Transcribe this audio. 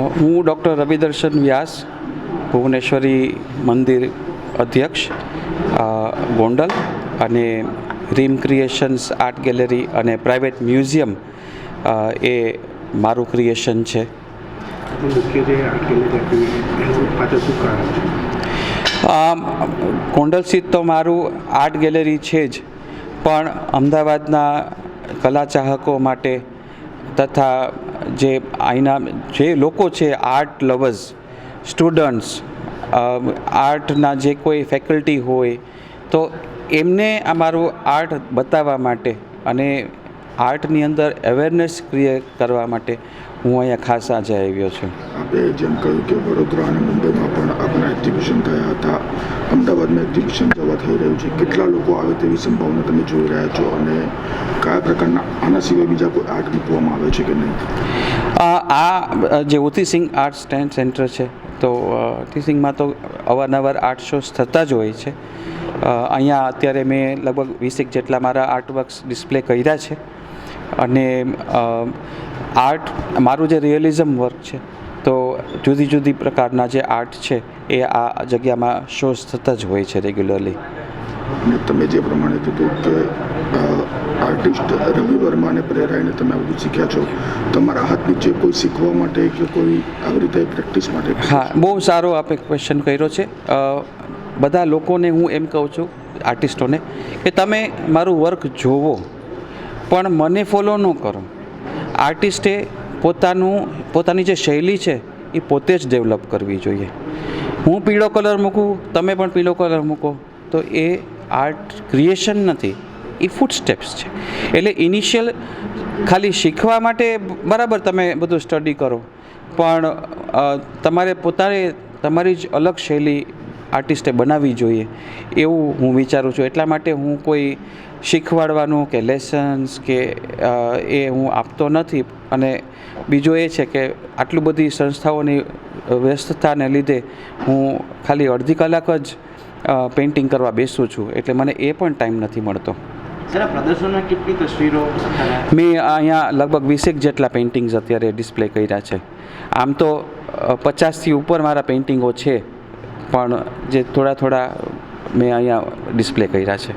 હું ડૉક્ટર રવિદર્શન વ્યાસ, ભુવનેશ્વરી મંદિર અધ્યક્ષ, ગોંડલ, અને રીમ ક્રિએશન્સ આર્ટ ગેલેરી અને પ્રાઇવેટ મ્યુઝિયમ એ મારું ક્રિએશન છે. ગોંડલ સ્થિત તો મારું આર્ટ ગેલેરી છે જ, પણ અમદાવાદના કલા ચાહકો માટે તથા જે અહીંના જે લોકો છે, આર્ટ લવર્સ, સ્ટુડન્ટ્સ, આર્ટના જે કોઈ ફેકલ્ટી હોય, તો એમને આ મારું આર્ટ બતાવવા માટે અને આર્ટની અંદર અવેરનેસ ક્રિએટ કરવા માટે હું અહીંયા ખાસ આજે આવ્યો છું. આપણે જેમ કહ્યું કે વડોદરા અને મુંબઈમાં પણ આપણા એક્ઝિબિશન થયા હતા, અમદાવાદમાં એક્ઝિબિશન જવા થઈ રહ્યું છે. કેટલા લોકો આવે તેવી સંભાવના તમે જોઈ રહ્યા છો, અને કયા પ્રકારના આના સિવાય બીજા કોઈ આર્ટ મૂકવામાં આવે છે કે નહીં? આ જે ઉથીસિંગ આર્ટ સ્ટેન્ડ સેન્ટર છે, તો ઉથીસિંગમાં તો અવારનવાર આર્ટ શોઝ થતા જ હોય છે. અહીંયા અત્યારે મેં લગભગ 20 જેટલા મારા આર્ટવર્ક્સ ડિસ્પ્લે કર્યા છે, અને આર્ટ મારું જે રિયલિઝમ વર્ક છે, તો જુદી જુદી પ્રકારના જે આર્ટ છે એ આ જગ્યામાં શોઝ થતા જ હોય છે રેગ્યુલરલી. અને તમે જે પ્રમાણે કીધું કે આર્ટિસ્ટ રવિ વર્માને પ્રેરાઈને તમે આ બધું શીખ્યા છો, તમારા હાથ નીચે કોઈ શીખવા માટે કે કોઈ આવી રીતે પ્રેક્ટિસ માટે? હા, બહુ સારો આપે ક્વેશ્ચન કર્યો છે. બધા લોકોને હું એમ કહું છું, આર્ટિસ્ટોને, કે તમે મારું વર્ક જોવો પણ મને ફોલો ન કરો. આર્ટિસ્ટે પોતાની જે શૈલી છે એ પોતે જ ડેવલપ કરવી જોઈએ. હું પીળો કલર મૂકું, તમે પણ પીળો કલર મૂકો, તો એ આર્ટ ક્રિએશન નથી, એ ફૂટ સ્ટેપ્સ છે. એટલે ઇનિશિયલ ખાલી શીખવા માટે બરાબર તમે બધું સ્ટડી કરો, પણ તમારે પોતાને તમારી જ અલગ શૈલી આર્ટિસ્ટે બનાવવી જોઈએ એવું હું વિચારું છું. એટલા માટે હું કોઈ શીખવાડવાનું કે લેસન્સ કે એ હું આપતો નથી. અને બીજું એ છે કે આટલું બધી સંસ્થાઓની વ્યસ્તતાને લીધે હું ખાલી અડધી કલાક જ પેઇન્ટિંગ કરવા બેસું છું, એટલે મને એ પણ ટાઈમ નથી મળતો. સર, પ્રદર્શનમાં કેટલી તસવીરો? મેં અહીંયા લગભગ 20 જેટલા પેઇન્ટિંગ્સ અત્યારે ડિસ્પ્લે કર્યા છે. આમ તો 50થી ઉપર મારા પેઇન્ટિંગો છે, પણ જે થોડા મેં અહીંયા ડિસ્પ્લે કર્યા છે.